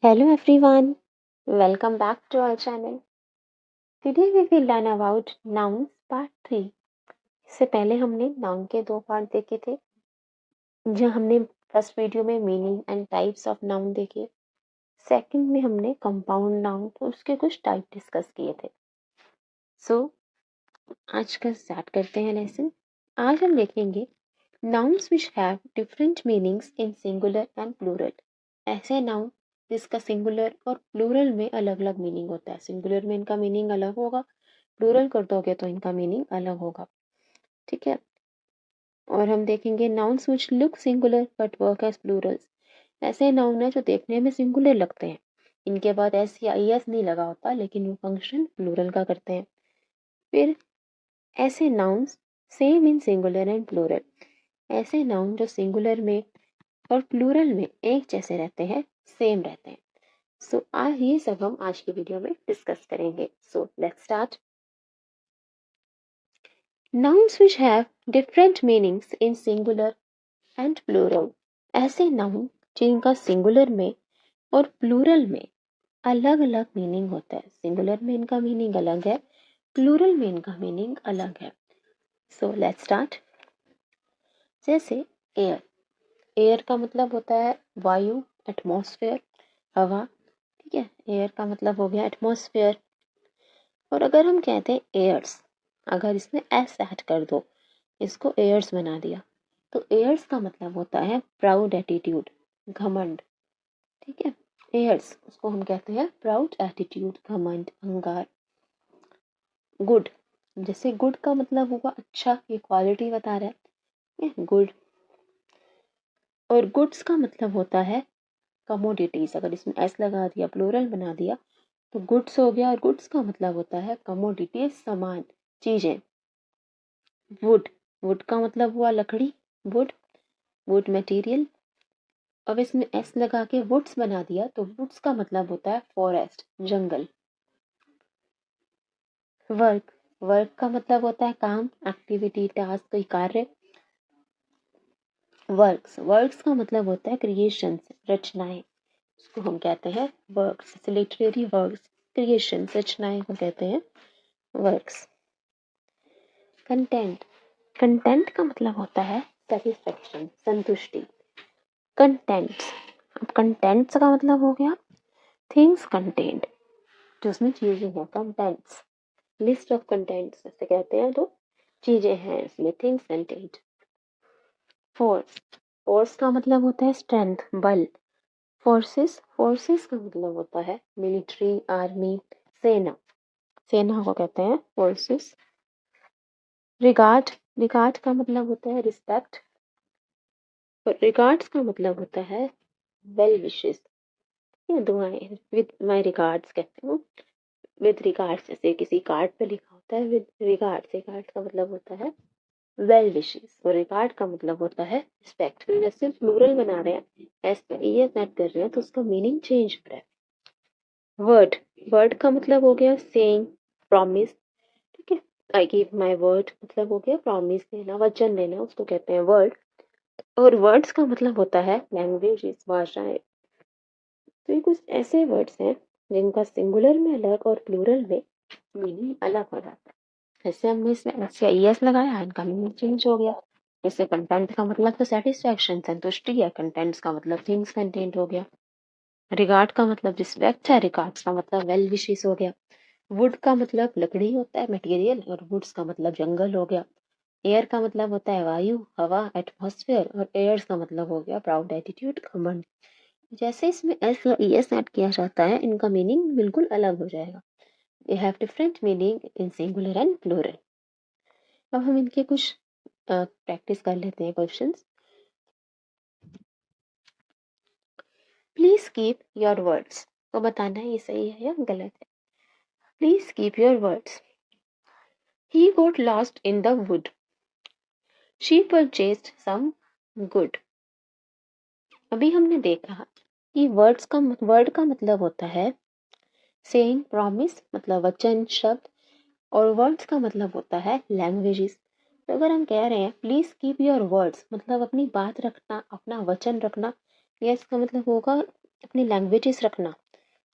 Hello everyone, welcome back to our channel. Today we will learn about nouns part 3. इससे पहले हमने noun के दो पार्ट देखे थे, जहाँ हमने फर्स्ट वीडियो में meaning and types of noun देखे। सेकंड में हमने कंपाउंड नाउन तो उसके कुछ टाइप डिस्कस किए थे। आज का स्टार्ट करते हैं लेसन। आज हम देखेंगे nouns which have different meanings in singular and plural. ऐसे नाउन जिसका सिंगुलर और प्लूरल में अलग अलग मीनिंग होता है। सिंगुलर में इनका मीनिंग अलग होगा, प्लूरल कर दोगे तो इनका मीनिंग अलग होगा। ठीक है। और हम देखेंगे nouns which look singular but work as plurals. ऐसे नाउन है जो देखने में सिंगुलर लगते हैं, इनके बाद एस या ई एस नहीं लगा होता, लेकिन वो फंक्शन प्लूरल का करते हैं। फिर ऐसे nouns same in singular and plural. ऐसे नाउन जो सिंगुलर में और प्लूरल में एक जैसे रहते हैं, सेम रहते हैं। ये सब हम आज की वीडियो में डिस्कस करेंगे। Let's start. Nouns which have different meanings in singular and plural. ऐसे नाउन जिनका सिंगुलर में और प्लूरल में अलग अलग मीनिंग होता है। सिंगुलर में इनका मीनिंग अलग है, प्लूरल में इनका मीनिंग अलग है। Let's start. जैसे एयर। एयर का मतलब होता है वायु, एटमॉस्फेयर, हवा। ठीक है, एयर का मतलब हो गया एटमॉस्फेयर। और अगर हम कहते हैं एयर्स, अगर इसमें एस ऐड कर दो, इसको एयर्स बना दिया, तो एयर्स का मतलब होता है प्राउड एटीट्यूड, घमंड। ठीक है, एयर्स उसको हम कहते हैं प्राउड एटीट्यूड, घमंड, अहंकार। गुड, जैसे गुड का मतलब होगा अच्छा, ये क्वालिटी बता रहा है गुड। और गुड्स का मतलब होता है कमोडिटीज। अगर इसमें एस लगा दिया, प्लूरल बना दिया, तो गुड्स हो गया। और गुड्स का मतलब होता है कमोडिटीज, सामान, चीजें। वुड, वुड का मतलब हुआ लकड़ी, वुड, वुड मटेरियल। अब इसमें एस लगा के वुड्स बना दिया, तो वुड्स का मतलब होता है फॉरेस्ट, जंगल। वर्क, वर्क का मतलब होता है काम, एक्टिविटी, टास्क, कोई कार्य। वर्क्स, वर्क्स का मतलब होता है क्रिएशंस, रचनाएं। उसको हम कहते हैं वर्क्स। लिटरेरी वर्क्स, क्रिएशन, रचनाएं को कहते हैं वर्क्स। कंटेंट, कंटेंट का मतलब होता है सेटिस्फेक्शन, संतुष्टि। कंटेंट्स, अब कंटेंट्स का मतलब हो गया थिंग्स कंटेंट, जो उसमें चीजें हैं। कंटेंट्स, लिस्ट ऑफ कंटेंट्स ऐसे कहते हैं, तो चीजें हैं इसमें, थिंग्स कंटेंट। फोर्स, फोर्स का मतलब होता है स्ट्रेंथ, बल। फोर्सेस, फोर्सेस का मतलब होता है मिलिट्री, आर्मी, सेना। सेना को कहते हैं फोर्सेस। रिगार्ड, रिगार्ड का मतलब होता है रिस्पेक्ट। और रिगार्ड्स का मतलब होता है वेल विशेस, ये दुआएं। विद माय रिगार्ड्स कहते हैं। विद रिगार्ड्स, जैसे किसी कार्ड पे लिखा होता है विद रिगार्ड्स, रिगार्ड्स का मतलब होता है वेल विशेस। और रिगार्ड का मतलब होता है रिस्पेक्ट। जैसे प्लूरल बना रहे हैं, एस पे ई एस ऐड कर रहे हैं, तो उसका मीनिंग चेंज हो रहा है। वर्ड, वर्ड का मतलब हो गया सेइंग, प्रॉमिस। ठीक है, आई गिव माई वर्ड मतलब हो गया प्रॉमिस देना, वचन देना, उसको कहते हैं वर्ड। और वर्ड्स का मतलब होता है लैंग्वेज, भाषाएं। तो ये कुछ ऐसे वर्ड्स हैं जिनका सिंगुलर में अलग और प्लूरल में मीनिंग अलग हो जाता है। जैसे हमने इसमें एस या ई एस लगाया, इनका मीनिंग चेंज हो गया। जैसे कंटेंट का मतलब तो सेटिस्फैक्शन, संतुष्टि है। कंटेंट्स का मतलब थिंग्स कंटेंट हो गया। रिगार्ड का मतलब रिस्पेक्ट है। रिगार्ड्स का मतलब वेल विशेस हो गया। वुड का मतलब लकड़ी होता है, मटेरियल। और वुड्स का मतलब जंगल हो गया। एयर का मतलब होता है वायु, हवा, एटमॉस्फेयर। और एयर्स का मतलब हो गया प्राउड एटीट्यूड, घमंड। जैसे इसमें एस और ई एस ऐड किया जाता है, इनका मीनिंग बिल्कुल अलग हो जाएगा। They have different meaning in singular and plural. अब हम इनके कुछ प्रैक्टिस कर लेते हैं questions. Please keep your words, तो बताना है ये सही है या गलत है। Please keep your words. He got lost in the wood, she purchased some good. अभी हमने देखा कि वर्ड का मतलब होता है सेइंग, प्रॉमिस मतलब वचन, शब्द। और वर्ड्स का मतलब होता है लैंग्वेजेस। तो अगर हम कह रहे हैं प्लीज कीप योर वर्ड्स, मतलब अपनी बात रखना, अपना वचन रखना, या इसका मतलब होगा अपनी लैंग्वेजेस रखना,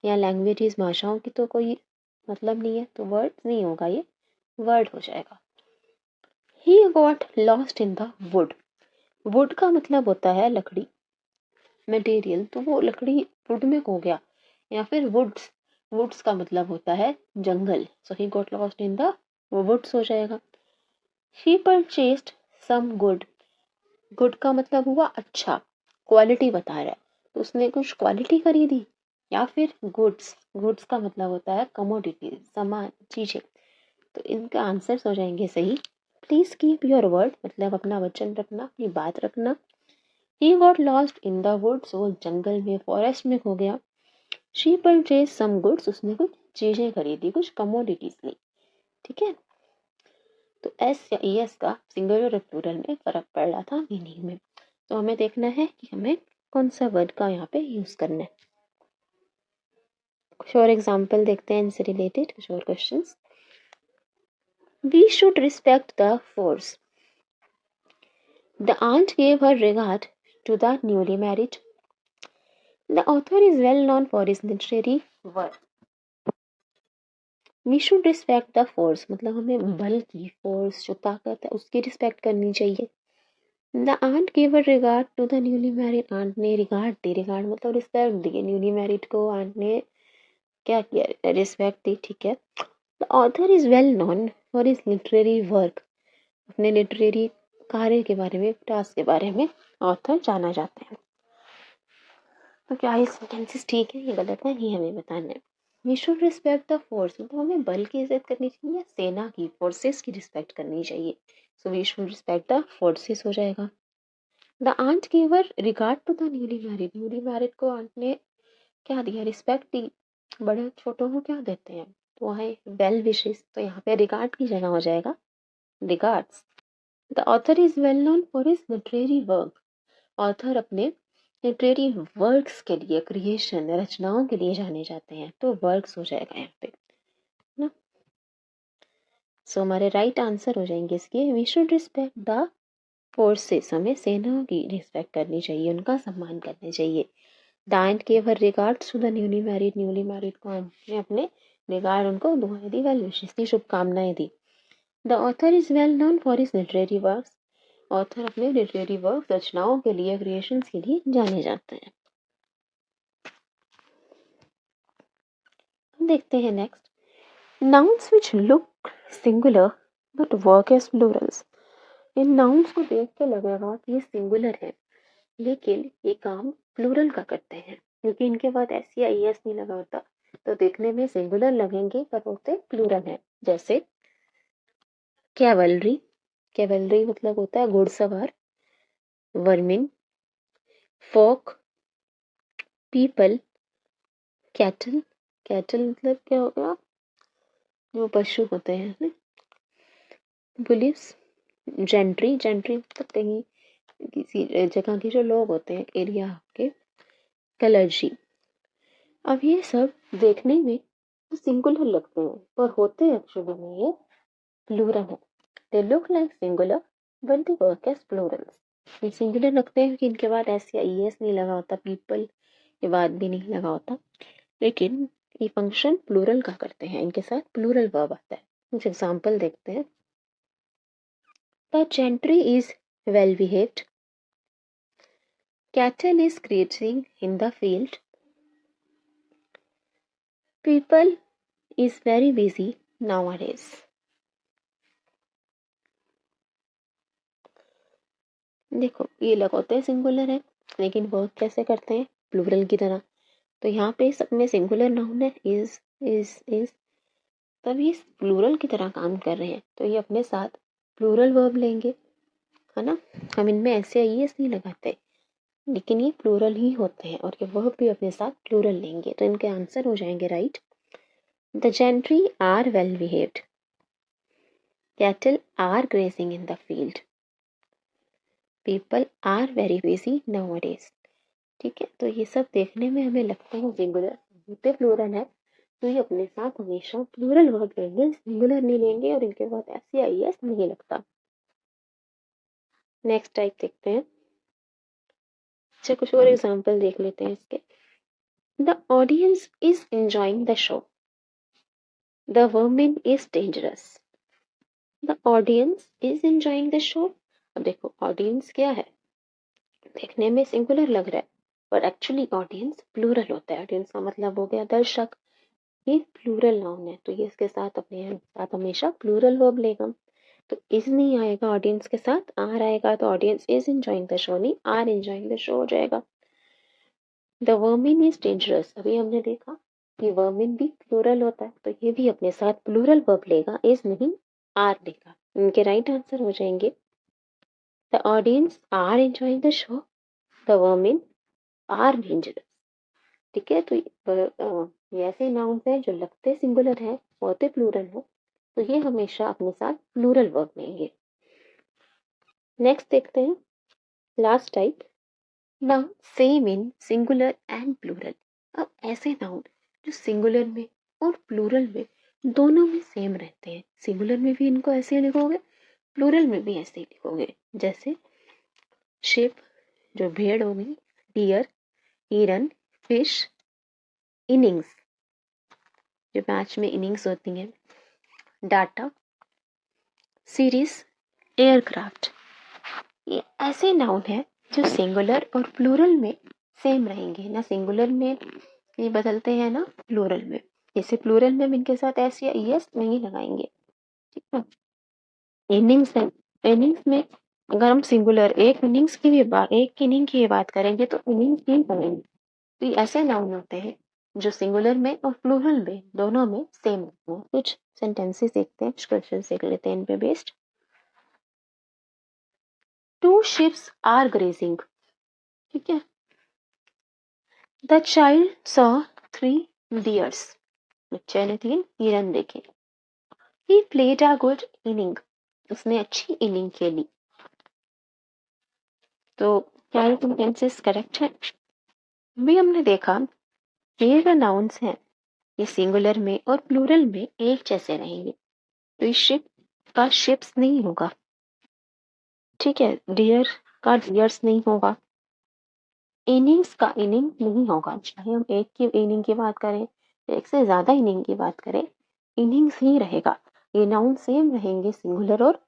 या लैंग्वेजेस भाषाओं की तो कोई मतलब नहीं है, तो वर्ड नहीं होगा, ये वर्ड हो जाएगा। ही got lost in the would. Would का मतलब होता है लकड़ी, मटेरियल, तो वो लकड़ी वुड में खो गया, या फिर वुड्स, वुड्स का मतलब होता है जंगल, so he got lost in the woods हो जाएगा। She purchased some good, good का मतलब हुआ अच्छा, क्वालिटी बता रहा है, तो उसने कुछ क्वालिटी खरीदी, या फिर गुड्स, गुड्स का मतलब होता है कमोडिटी, सामान, चीजें, तो इनका आंसर्स हो जाएंगे सही। प्लीज कीप योर वर्ड, मतलब अपना वचन रखना, अपनी बात रखना। He got lost in the woods, वो जंगल में, फॉरेस्ट में खो गया। शी परचेज सम गुड्स, उसने कुछ चीजें खरीदी, कुछ कमोडिटीज ली। ठीक है, तो एस या ई एस का सिंगुलर और प्लूरल में फर्क पड़ रहा था मीनिंग में, तो हमें देखना है कि हमें कौन सा वर्ड का यहाँ पे यूज करना है। कुछ और एग्जाम्पल देखते हैं इनसे रिलेटेड, कुछ और questions. We should respect the force, the aunt gave her regard to the newly married. The author is well known for his literary work. We should respect the force, मतलब हमें बल की, force जो ताकत है उसकी रिस्पेक्ट करनी चाहिए। The aunt gave her regard to the newly married, aunt ने रिगार्ड दी, रिगार्ड मतलब रिस्पेक्ट दी, न्यूली मैरिड को aunt ने क्या किया, रिस्पेक्ट दी। ठीक है, The author is well known for his literary work, अपने लिटरेरी कार्य के बारे में, टास्क के बारे में ऑथर जाना जाते हैं। तो क्या ये सेंटेंसेस ठीक है, ये गलत है, ये हमें बताना है। We should respect the force, मतलब हमें बल की इज्जत करनी चाहिए, सेना की, फोर्सेस की रिस्पेक्ट करनी चाहिए, so we should respect the forces हो जाएगा। The aunt give her regard to the newly married को आंट ने क्या दिया, रिस्पेक्ट दी, बड़े छोटों को क्या देते हैं, तो है वेल विशेस, तो यहाँ पे रिगार्ड की जगह हो जाएगा regards. The author is well known for his literary work, author अपने लिटरेरी वर्क्स के लिए, क्रिएशन, रचनाओं के लिए जाने जाते हैं, तो वर्क्स हो जाएगा यहाँ पे ना। सो हमारे राइट आंसर हो जाएंगे इसके, we should respect the forces, हमें सेनाओं की रिस्पेक्ट करनी चाहिए, उनका सम्मान करना चाहिए। डांट के वर regards to the newly married को हमने अपने रिगार्ड, उनको दुआएं दी, वेल विशेस दी, शुभकामनाएं दी। The author is well known for his literary works, author अपने लिटरेरी वर्क, रचनाओं के लिए, क्रिएशंस के लिए जाने जाते हैं। देखते हैं next, nouns which look singular but work as plurals. इन नाउन्स को देख के लगेगा कि ये सिंगुलर है, लेकिन ये काम प्लूरल का करते हैं, क्योंकि इनके बाद एस या ई एस नहीं लगा होता, तो देखने में सिंगुलर लगेंगे पर होते प्लूरल है। जैसे कैवलरी, कैवलरी मतलब होता है घुड़सवार। वर्मिन, फोक, पीपल, कैटल, कैटल मतलब क्या होगा, जो पशु होते हैं। पुलिस, जेंट्री, जेंट्री मतलब कहीं किसी जगह के जो लोग होते हैं, एरिया के। कलर्जी, अब ये सब देखने में तो सिंगुलर लगते हैं, पर होते एक्चुअली में ये प्लूरल है। They look like singular but they work as plurals. ये सिंगुलर लगते हैं क्योंकि इनके बाद एस या ई एस नहीं लगा होता, पीपल के बाद भी नहीं लगा होता, लेकिन ये फंक्शन प्लूरल का करते हैं, इनके साथ प्लूरल वर्ब आता है। कुछ एग्जाम्पल देखते हैं। The gentry is well behaved, cattle is grazing in the field, people is very busy nowadays। देखो ये लगोते सिंगुलर है, लेकिन वर्क कैसे करते हैं, प्लूरल की तरह। तो यहाँ पे सब में सिंगुलर नाउन है, इज, तब ये प्लूरल की तरह काम कर रहे हैं, तो ये अपने साथ प्लूरल वर्ब लेंगे, है ना। हम इनमें ऐसे ई एस नहीं लगाते, लेकिन ये प्लूरल ही होते हैं, और ये वर्ब भी अपने साथ प्लूरल लेंगे, तो इनके आंसर हो जाएंगे right. The gentry are well behaved, cattle are grazing in the field, people are very busy nowadays। ठीक है, तो ये सब देखने में हमें लगता है सिंगुलर, होते प्लूरल है, तो ये अपने साथ हमेशा प्लूरल वर्ब लेंगे, सिंगुलर नहीं लेंगे, और इनके बाद एस या ई एस नहीं लगता। नेक्स्ट टाइप देखते हैं। अच्छा कुछ और एग्जांपल देख लेते हैं इसके। The audience is enjoying the show, the vermin is dangerous. The audience is enjoying the show. अब देखो ऑडियंस क्या है, देखने में सिंगुलर लग रहा है पर एक्चुअली ऑडियंस प्लूरल होता है। ऑडियंस का मतलब हो गया दर्शक, ये प्लूरल नाउन है तो ये इसके साथ अपने साथ हमेशा प्लूरल वर्ब लेगा। तो इज नहीं आएगा, ऑडियंस के साथ आर आएगा, तो audience is enjoying the show नहीं आर एंजॉइंग द शो हो जाएगा। द वर्मिन इज डेंजरस, अभी हमने देखा कि वर्मिन भी प्लूरल होता है तो ये भी अपने साथ प्लूरल वर्ब लेगा, इज नहीं आर लेगा। इनके राइट आंसर हो जाएंगे the audience are enjoying the show, the vermin are dangerous. ठीक है, तो ये ऐसे नाउन्स हैं जो लगते सिंगुलर हैं होते प्लूरल है, तो ये हमेशा अपने साथ प्लूरल वर्ब लेंगे। नेक्स्ट देखते हैं last type, noun same in singular and plural. अब ऐसे नाउन जो सिंगुलर में और प्लूरल में दोनों में सेम रहते हैं, सिंगुलर में भी इनको ऐसे ही लिखोगे, प्लूरल में भी ऐसे ही लिखोगे। जैसे शिप जो भेड़ हो गई, डियर, हिरन, फिश, इनिंग्स जो मैच में इनिंग्स होती हैं, डाटा, सीरीज, एयरक्राफ्ट। ये ऐसे नाउन है जो सिंगुलर और प्लूरल में सेम रहेंगे, ना सिंगुलर में ये बदलते हैं ना प्लूरल में। जैसे प्लूरल में इनके साथ एस या ईएस नहीं लगाएंगे। ठीक है, इनिंग्स है, इनिंग्स में अगर हम सिंगुलर एक इनिंग्स की भी बात एक इनिंग की बात करेंगे तो इनिंग्स ही करेंगे। तो ये ऐसे नाउन होते हैं जो सिंगुलर में और प्लूरल में दोनों में सेम होते हैं। कुछ सेंटेंसेस देखते हैं, क्वेश्चन देख लेते हैं इन पे based. Two ships are grazing. ठीक है, द चाइल्ड सॉ 3 डियर्स। बच्चे ने 3 हिरन देखे। He played a good inning, उसने अच्छी इनिंग खेली। तो क्या ये सेंटेंसेस करेक्ट है? भी हमने देखा ये जो नाउन्स हैं ये सिंगुलर में और प्लूरल में एक जैसे रहेंगे, तो इस शिप का शिप्स नहीं होगा। ठीक है, डियर का डियर्स नहीं होगा, इनिंग्स का इनिंग नहीं होगा। चाहे हम एक की इनिंग की बात करें, एक से ज्यादा इनिंग की बात करें, इनिंग्स ही रहेगा। ये नाउन सेम रहेंगे सिंगुलर और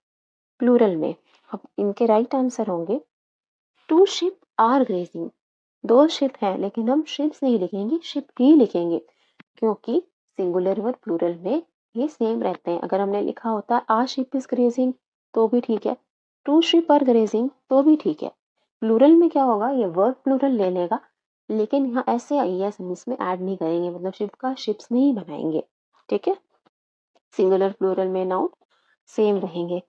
प्लूरल में। अब इनके राइट आंसर होंगे two ship are grazing. 2 ship है लेकिन हम शिप्स नहीं लिखेंगे, शिप ही लिखेंगे, क्योंकि सिंगुलर और प्लूरल में ये सेम रहते हैं। अगर हमने लिखा होता आ शिप इज ग्रेजिंग तो भी ठीक है, टू शिप आर ग्रेजिंग तो भी ठीक है। प्लूरल में क्या होगा, ये वर्ब प्लूरल ले लेगा, लेकिन यहाँ ऐसे आई है हम इसमें ऐड नहीं करेंगे, मतलब शिप का शिप्स नहीं बनाएंगे। ठीक है, सिंगुलर प्लूरल में नाउन सेम रहेंगे।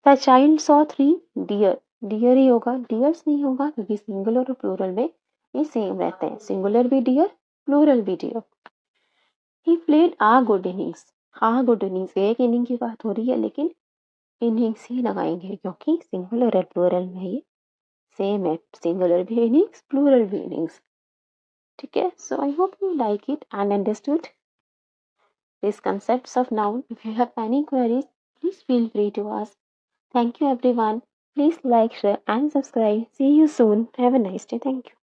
The child saw 3 deer, deer ही होगा, डियर्स नहीं होगा, क्योंकि सिंगुलर और प्लूरल में ये सेम रहते हैं, सिंगुलर भी डियर, प्लूरल भी dear. He played a good innings, a good innings एक इनिंग की बात हो रही है लेकिन इनिंग्स ही लगाएंगे क्योंकि सिंगुलर और प्लूरल में ये सेम है, सिंगुलर भी इनिंग्स, प्लूरल भी इनिंग्स। ठीक है, so I hope you like it and understood these concepts of noun. If you have any queries, please feel free to ask. Thank you everyone. Please like, share and subscribe. See you soon. Have a nice day. Thank you.